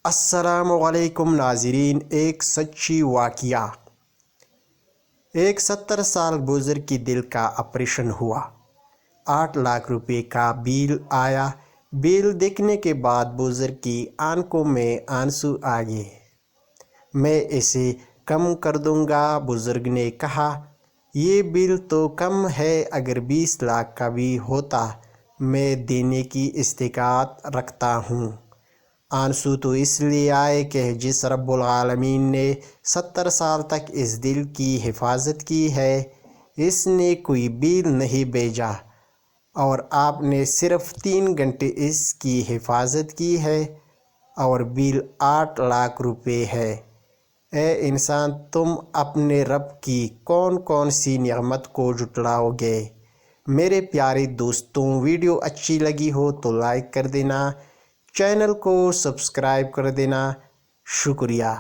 السلام علیکم ناظرین، ایک سچی واقعہ۔ ایک 70 سال بزرگ کی دل کا آپریشن ہوا۔ 8 لاکھ روپے کا بل آیا۔ بل دیکھنے کے بعد بزرگ کی آنکھوں میں آنسو آ گئے۔ میں اسے کم کر دوں گا، بزرگ نے کہا۔ یہ بل تو کم ہے، اگر 20 لاکھ کا بھی ہوتا میں دینے کی استطاعت رکھتا ہوں۔ آنسو تو اس لیے آئے کہ جس رب العالمین نے 70 سال تک اس دل کی حفاظت کی ہے، اس نے کوئی بل نہیں بھیجا اور آپ نے صرف 3 گھنٹے اس کی حفاظت کی ہے، اور بل 8 لاکھ روپے ہے۔ اے انسان، تم اپنے رب کی کون کون سی نعمت کو جھٹلاؤ گے؟ میرے پیارے دوستوں، ویڈیو اچھی لگی ہو تو لائک کر دینا، چینل کو سبسکرائب کر دینا۔ شکریہ۔